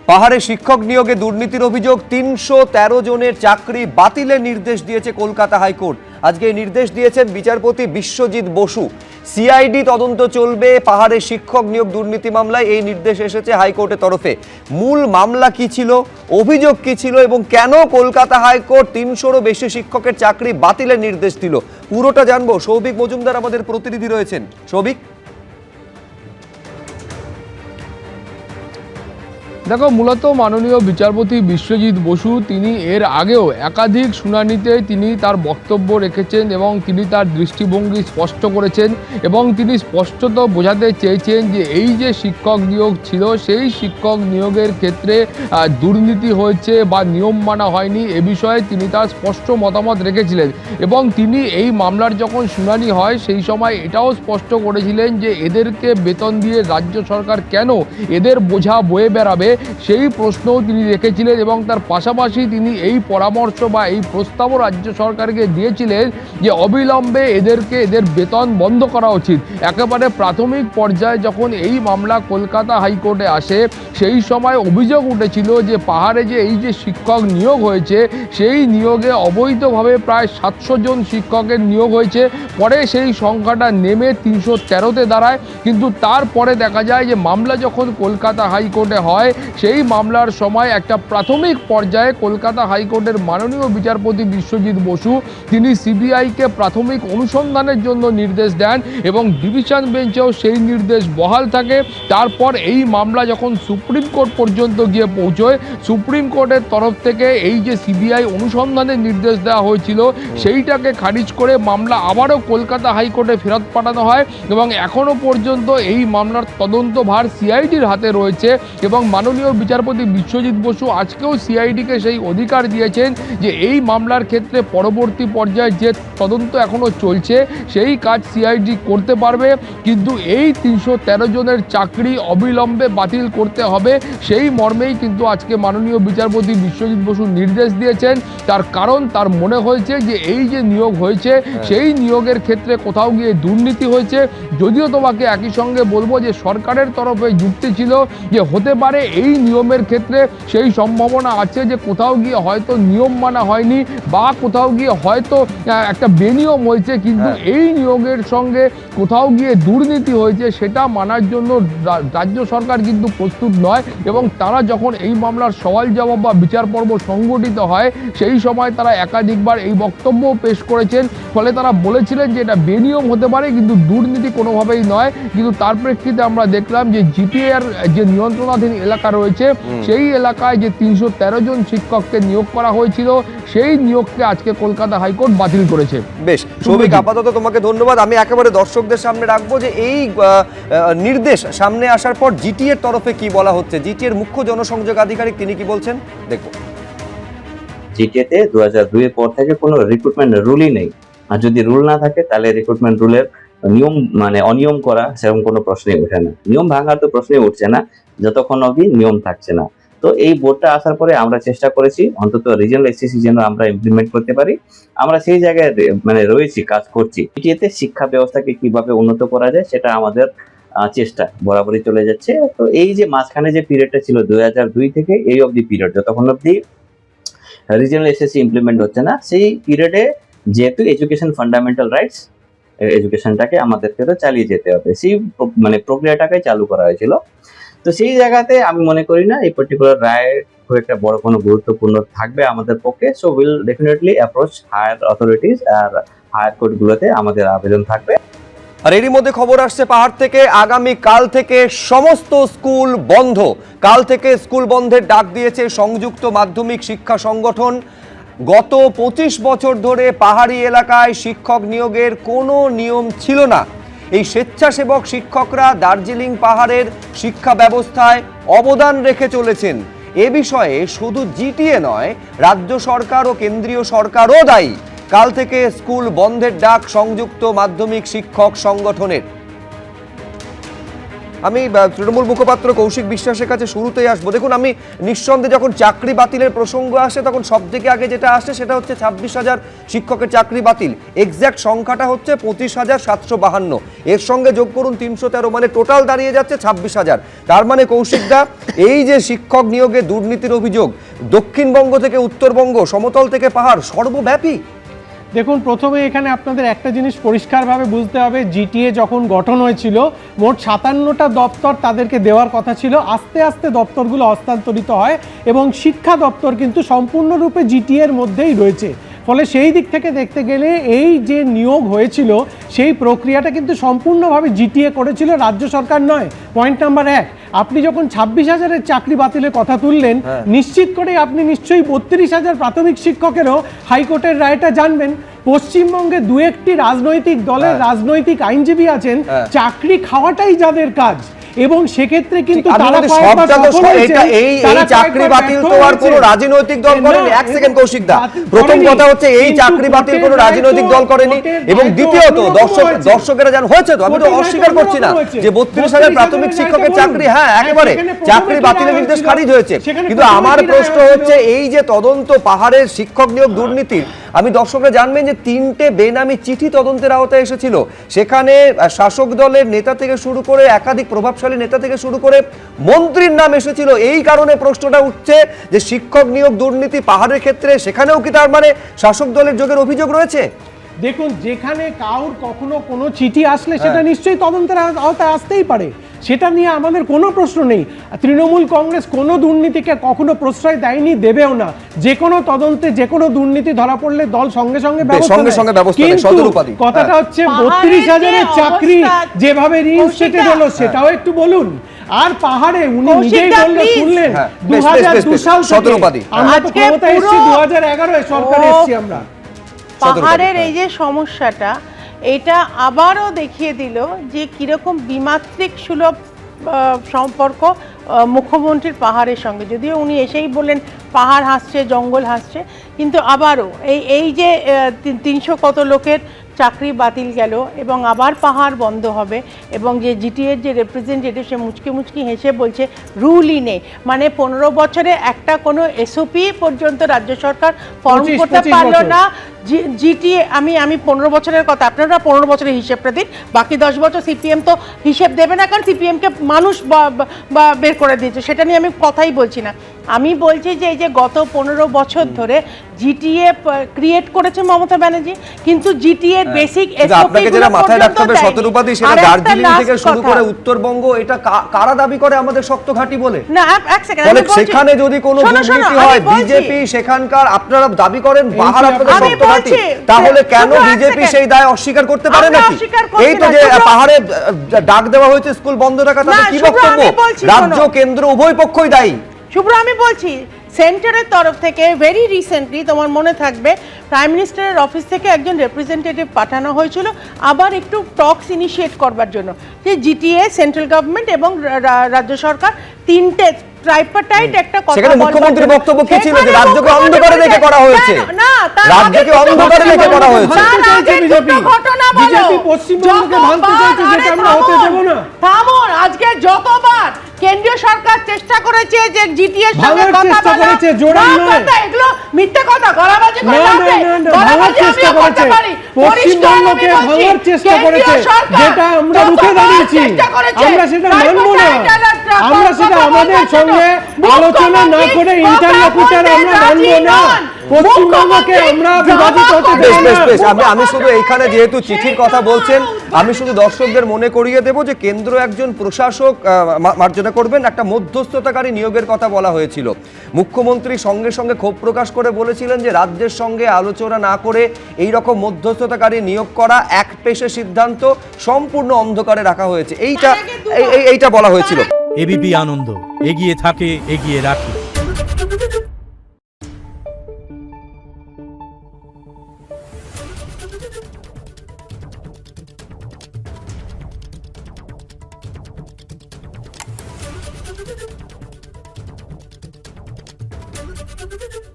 পাহাড়ে শিক্ষক নিয়োগে দুর্নীতির অভিযোগ, ৩১৩ জনের চাকরি বাতিলের নির্দেশ দিয়েছে কলকাতা হাইকোর্ট। আজকে এই নির্দেশ দিয়েছেন বিচারপতি বিশ্বজিৎ বসু। সিআইডি তদন্ত চলবে পাহাড়ে শিক্ষক নিয়োগ দুর্নীতি মামলায়, এই নির্দেশ এসেছে হাইকোর্টের তরফে। মূল মামলা কি ছিল, অভিযোগ কি ছিল এবং কেন কলকাতা হাইকোর্ট ৩০০রও বেশি শিক্ষকের চাকরি বাতিলের নির্দেশ দিল, পুরোটা জানবো। সৌভিক মজুমদার আমাদের প্রতিনিধি রয়েছেন। সৌভিক, দেখো, মূলত মাননীয় বিচারপতি বিশ্বজিৎ বসু তিনি এর আগেও একাধিক শুনানিতে তিনি তার বক্তব্য রেখেছেন এবং তিনি তার দৃষ্টিভঙ্গি স্পষ্ট করেছেন এবং তিনি স্পষ্টত বোঝাতে চেয়েছেন যে এই যে শিক্ষক নিয়োগ ছিল সেই শিক্ষক নিয়োগের ক্ষেত্রে দুর্নীতি হয়েছে বা নিয়ম মানা হয়নি, এ বিষয়ে তিনি তার স্পষ্ট মতামত রেখেছিলেন। এবং তিনি এই মামলার যখন শুনানি হয় সেই সময় এটাও স্পষ্ট করেছিলেন যে এদেরকে বেতন দিয়ে রাজ্য সরকার কেন এদের বোঝা বয়ে বেড়াবে সেই প্রশ্নও তিনি রেখেছিলেন। এবং তার পাশাপাশি তিনি এই পরামর্শ বা এই প্রস্তাবও রাজ্য সরকারকে দিয়েছিলেন যে অবিলম্বে এদের বেতন বন্ধ করা উচিত। একেবারে প্রাথমিক পর্যায়ে যখন এই মামলা কলকাতা হাইকোর্টে আসে সেই সময় অভিযোগ উঠেছিল যে পাহাড়ে যে এই যে শিক্ষক নিয়োগ হয়েছে সেই নিয়োগে অবৈধভাবে প্রায় ৭০০ জন শিক্ষকের নিয়োগ হয়েছে। পরে সেই সংখ্যাটা নেমে ৩১৩তে দাঁড়ায়। কিন্তু তারপরে দেখা যায় যে মামলা যখন কলকাতা হাইকোর্টে হয় সেই মামলার সময় একটা প্রাথমিক পর্যায়ে কলকাতা হাইকোর্টের মাননীয় বিচারপতি বিশ্বজিৎ বসু তিনি সিবিআইকে প্রাথমিক অনুসন্ধানের জন্য নির্দেশ দেন এবং ডিভিশন বেঞ্চেও সেই নির্দেশ বহাল থাকে। তারপর এই মামলা যখন সুপ্রিম কোর্ট পর্যন্ত গিয়ে পৌঁছয়, সুপ্রিম কোর্টের তরফ থেকে এই যে সিবিআই অনুসন্ধানের নির্দেশ দেওয়া হয়েছিল সেইটাকে খারিজ করে মামলা আবারও কলকাতা হাইকোর্টে ফেরত পাঠানো হয় এবং এখনও পর্যন্ত এই মামলার তদন্তভার সিআইডির হাতে রয়েছে। এবং মাননীয় বিচারপতি বিশ্বজিৎ বসু আজকেও সিআইডিকে সেই অধিকার দিয়েছেন যে এই মামলার ক্ষেত্রে পরবর্তী পর্যায়ে যে তদন্ত এখনও চলছে সেই কাজ সিআইডি করতে পারবে, কিন্তু এই ৩১৩ জনের চাকরি অবিলম্বে বাতিল করতে হবে সেই মর্মেই কিন্তু আজকে মাননীয় বিচারপতি বিশ্বজিৎ বসু নির্দেশ দিয়েছেন। তার কারণ তার মনে হয়েছে যে এই যে নিয়োগ হয়েছে সেই নিয়োগের ক্ষেত্রে কোথাও গিয়ে দুর্নীতি হয়েছে। যদিও তোমাকে একই সঙ্গে বলবো যে সরকারের তরফে যুক্তি ছিল যে হতে পারে এই নিয়মের ক্ষেত্রে সেই সম্ভাবনা আছে যে কোথাও গিয়ে হয়তো নিয়ম মানা হয়নি বা কোথাও গিয়ে হয়তো একটা বেনিয়ম হয়েছে, কিন্তু এই নিয়োগের সঙ্গে কোথাও গিয়ে দুর্নীতি হয়েছে সেটা মানার জন্য রাজ্য সরকার কিন্তু প্রস্তুত নয়। এবং তারা যখন এই মামলার সওয়াল জবাব বা বিচার পর্ব সংগঠিত হয় সেই সময় তারা একাধিকবার এই বক্তব্যও পেশ করেছেন। ফলে তারা বলেছিলেন যে এটা বেনিয়ম হতে পারে কিন্তু দুর্নীতি কোনোভাবেই নয়। কিন্তু তার প্রেক্ষিতে আমরা দেখলাম যে জিটিএর যে নিয়ন্ত্রণাধীন এলাকা রয়েছে সেই এলাকায় যে ৩১৩ জন শিক্ষককে নিয়োগ করা হয়েছিল সেই নিয়োগকে আজকে কলকাতা হাইকোর্ট বাতিল করেছে। বেশ সৌভিক, আপাতত তোমাকে ধন্যবাদ। আমি একেবারে দর্শকদের সামনে রাখবো যে এই নির্দেশ সামনে আসার পর জিটি এর তরফে কি বলা হচ্ছে। জিটি এর মুখ্য জনসংযোগ আধিকারিক তিনি কি বলছেন দেখবো। জিটিএতে ২০০২ এর পর থেকে কোনো রিক্রুটমেন্ট রুলই নেই, আর যদি রুল না থাকে তাহলে রিক্রুটমেন্ট রুলের নিয়ম মানে অনিয়ম করা সেরকম কোনো প্রশ্নই ওঠে না। নিয়ম ভাঙার তো প্রশ্নই উঠছে না যতক্ষণ অবধি নিয়ম থাকছে না। তো এই বোর্ডটা আসার পরে আমরা চেষ্টা করেছি অন্তত রিজিওনাল এসসিসি যেন আমরা ইমপ্লিমেন্ট করতে পারি। আমরা সেই জায়গায় মানে রয়েছি, কাজ করছি। জিটিএতে শিক্ষা ব্যবস্থাকে কিভাবে উন্নত করা যায় সেটা আমাদের চেষ্টা বরাবরই চলে যাচ্ছে। তো এই যে মাঝখানে যে পিরিয়ডটা ছিল ২০০২ থেকে এই অবধি পিরিয়ড, যতক্ষণ অবধি রিজিওনাল এসএসসি ইমপ্লিমেন্ট হচ্ছে না সেই পিরিয়ডে যেহেতু এডুকেশন ফান্ডামেন্টাল রাইটস, এডুকেশনটাকে আমাদেরকে তো চালিয়ে যেতে হবে, সেই মানে প্রক্রিয়াটাকে চালু করা হয়েছিল। তো সেই জায়গাতে আমি মনে করি না এই পার্টিকুলার রায় খুব একটা বড় কোনো গুরুত্বপূর্ণ থাকবে আমাদের পক্ষে। So will definitely approach higher authorities আর হায়ার কোর্টগুলোতে আমাদের আবেদন থাকবে। আর এরই মধ্যে খবর আসছে পাহাড় থেকে, আগামী কাল থেকে সমস্ত স্কুল বন্ধ। কাল থেকে স্কুল বন্ধের ডাক দিয়েছে সংযুক্ত মাধ্যমিক শিক্ষা সংগঠন। গত ২৫ বছর ধরে পাহাড়ি এলাকায় শিক্ষক নিয়োগের কোনো নিয়ম ছিল না। এই স্বেচ্ছাসেবক শিক্ষকরা দার্জিলিং পাহাড়ের শিক্ষা ব্যবস্থায় অবদান রেখে চলেছেন। এ বিষয়ে শুধু জিটিএ নয়, রাজ্য সরকার ও কেন্দ্রীয় সরকারও দায়ী। কাল থেকে স্কুল বন্ধের ডাক সংযুক্ত মাধ্যমিক শিক্ষক সংগঠনের। আমি তৃণমূল মুখপাত্র কৌশিক বিশ্বাসের কাছে শুরুতেই আসবো। দেখুন, আমি নিঃসন্দেহে যখন চাকরি বাতিলের প্রসঙ্গ আসে তখন সব থেকে আগে যেটা আসে সেটা হচ্ছে 26,000 শিক্ষকের চাকরি বাতিল। এক্স্যাক্ট সংখ্যাটা হচ্ছে 25,752। এর সঙ্গে যোগ করুন 313, মানে টোটাল দাঁড়িয়ে যাচ্ছে 26,000। তার মানে কৌশিকদা, এই যে শিক্ষক নিয়োগে দুর্নীতির অভিযোগ, দক্ষিণবঙ্গ থেকে উত্তরবঙ্গ, সমতল থেকে পাহাড়, সর্বব্যাপী। দেখুন, প্রথমে এখানে আপনাদের একটা জিনিস পরিষ্কারভাবে বুঝতে হবে, জিটিএ যখন গঠন হয়েছিল মোট 57টা দপ্তর তাদেরকে দেওয়ার কথা ছিল। আস্তে আস্তে দপ্তরগুলো হস্তান্তরিত হয় এবং শিক্ষা দপ্তর কিন্তু সম্পূর্ণরূপে জিটিএর মধ্যেই রয়েছে। ফলে সেই দিক থেকে দেখতে গেলে এই যে নিয়োগ হয়েছিল সেই প্রক্রিয়াটা কিন্তু সম্পূর্ণভাবে জিটিএ করেছিল, রাজ্য সরকার নয়। পয়েন্ট নাম্বার 1, আপনি যখন 26,000-এর চাকরি বাতিলের কথা তুললেন, নিশ্চিত করে আপনি নিশ্চয়ই 32,000 প্রাথমিক শিক্ষকেরও হাইকোর্টের রায়টা জানবেন। পশ্চিমবঙ্গে দু একটি রাজনৈতিক দলের রাজনৈতিক আইনজীবী আছেন, চাকরি খাওয়াটাই যাদের কাজ, এবং সেক্ষেত্রে কিন্তু এই চাকরি বাতিল তো আর কোনো রাজনৈতিক দল করেনি। এক সেকেন্ড কৌশিকদা, প্রথম কথা হচ্ছে এই চাকরি বাতিল কোনো রাজনৈতিক দল করেনি, এবং দ্বিতীয়ত দর্শকেরা জান হয়েছে তো, আমি তো অস্বীকার করছি না যে 32,000 প্রাথমিক শিক্ষকের চাকরি, হ্যাঁ একেবারে চাকরি বাতিলের নির্দেশ খারিজ হয়েছে। কিন্তু আমার প্রশ্ন হচ্ছে, এই যে তদন্ত পাহাড়ের শিক্ষক নিয়োগ দুর্নীতির, আমি দর্শকরা জানবেন যে 3টে বেনামি চিঠি তদন্তের আওতায় এসেছিল। সেখানে শাসক দলের নেতা থেকে শুরু করে একাধিক প্রভাবশালী নেতা থেকে শুরু করে মন্ত্রীর নাম এসেছিল। এই কারণে প্রশ্নটা উঠছে যে শিক্ষক নিয়োগ দুর্নীতি পাহাড়ের ক্ষেত্রে সেখানেও কি তার মানে শাসক দলের যোগের অভিযোগ রয়েছে? দেখুন, যেখানে কাউর কখনো কোনো চিঠি আসলে সেটা নিশ্চয়ই তদন্তের আওতায় আসতেই পারে, সেটা নিয়ে আমাদের কোনো প্রশ্ন নেই। তৃণমূল কংগ্রেস কোনো দুর্নীতিকে কখনো প্রশ্রয় দেয়নি, দেবেও না। যে কোনো তদন্তে যে কোনো দুর্নীতি ধরা পড়লে দল সঙ্গে সঙ্গে ব্যবস্থা নেয়। কথাটা হচ্ছে 32,000-এর চাকরি যেভাবে রিইনস্টেটেড হলো সেটাও একটু বলুন। আর পাহাড়ে উনি নিজেই বললেন, শুনলেন 2002 সাল থেকে, আমরা তো ক্ষমতায় এসেছি 2011-এ সরকারে এসেছি আমরা। পাহাড়ের এই যে সমস্যাটা, এটা আবারও দেখিয়ে দিল যে কিরকম বিমাত্রিক সুলভ সম্পর্ক মুখ্যমন্ত্রীর পাহাড়ের সঙ্গে। যদিও উনি এসেই বললেন পাহাড় হাসছে, জঙ্গল হাসছে, কিন্তু আবারও এই যে 300 কত লোকের চাকরি বাতিল গেল এবং আবার পাহাড় বন্ধ হবে, এবং যে জিটিএর যে রিপ্রেজেন্টেটিভ সে মুচকি মুচকি হেসে বলছে রুলই নেই। মানে 15 বছরে একটা কোনো এসওপি পর্যন্ত রাজ্য সরকার ফর্ম করতে পারলো না। জিটিএ, আমি 15 বছরের কথা, আপনারা 15 বছরের হিসেবটা দিন, বাকি 10 বছর সিপিএম তো হিসেব দেবে না, কারণ সিপিএমকে মানুষ বের করে দিয়েছে, সেটা নিয়ে আমি কথাই বলছি না। আমি বলছি যে এই যে গত 15 বছর ধরে জিটিএ ক্রিয়েট করেছে মমতা ব্যানার্জি, কিন্তু জিটিএ বেসিক আপনাকে যেটা মাথায় রাখতে হবে শতরূপাদি, সেটা দার্জিলিং থেকে শুরু করে উত্তরবঙ্গ, এটা কারা দাবি করে আমাদের শক্ত ঘাঁটি বলে? না, এক সেকেন্ড, সেখানে যদি কোনো দুর্নীতি হয় বিজেপি সেখানকার, আপনারা দাবি করেন পাহাড় আপনাদের শক্ত ঘাঁটি, তাহলে কেন বিজেপি সেই দায় অস্বীকার করতে পারে নাকি? এই তো যে পাহাড়ে ডাক দেওয়া হয়েছে স্কুল বন্ধ রাখা, তাতে কি বক্তব্য? রাজ্য কেন্দ্র উভয় পক্ষই দায়ী। শুভ্র, আমি বলছি সেন্টারের তরফ থেকে ভেরি রিসেন্টলি, তোমার মনে থাকবে, প্রাইম মিনিস্টারের অফিস থেকে একজন রিপ্রেজেন্টেটিভ পাঠানো হয়েছিল আবার একটু টক্স ইনিশিয়েট করবার জন্য, যে জিটিএ, সেন্ট্রাল গভর্নমেন্ট এবং রাজ্য সরকার তিনটে ট্রাইপার্টাইট একটা কথা বলবার। মুখ্যমন্ত্রীর বক্তব্য কি ছিল? যে রাজ্যকে অন্ধকারে রেখে করা হয়েছে, রাজ্যকে অন্ধকারে রেখে করা হয়েছে। বিজেপি পশ্চিমবঙ্গকে ভাঙতে চাইছে, যেটা আমরা হতে দেব না। থামুন, আজকে যতবার কেন্দ্রীয় সরকার চেষ্টা করেছে যে জিটিএর সঙ্গে কথা বলা, এগুলো মিথ্যে কথা, গলাবাজি করে পশ্চিমবঙ্গকে ভাঙার চেষ্টা করেছে, যেটা আমরা রুখে দাঁড়িয়েছি। আমরা সেটা মানবো না, আমরা সেটা আমাদের সঙ্গে আলোচনা না করে ইন্টারলকুটার আমরা মানবো না। পশ্চিমবঙ্গকে আমরা বিভাজিত হতে দেব না। আমি শুধু এইখানে যেহেতু চিঠির কথা বলছেন, আমি শুধু দর্শকদের মনে করিয়ে দেব যে কেন্দ্র একজন প্রশাসক, মার্জনা করবেন, একটা মধ্যস্থতাকারী নিয়োগের কথা বলা হয়েছিল। মুখ্যমন্ত্রী সঙ্গে সঙ্গে ক্ষোভ প্রকাশ করে বলেছিলেন যে রাজ্যের সঙ্গে আলোচনা না করে এই রকম মধ্যস্থতাকারী নিয়োগ করা এক পেশে সিদ্ধান্ত, সম্পূর্ণ অন্ধকারে রাখা হয়েছে, এইটা বলা হয়েছিল। এবিপি আনন্দ, এগিয়ে থাকে, এগিয়ে রাখে। Thank you.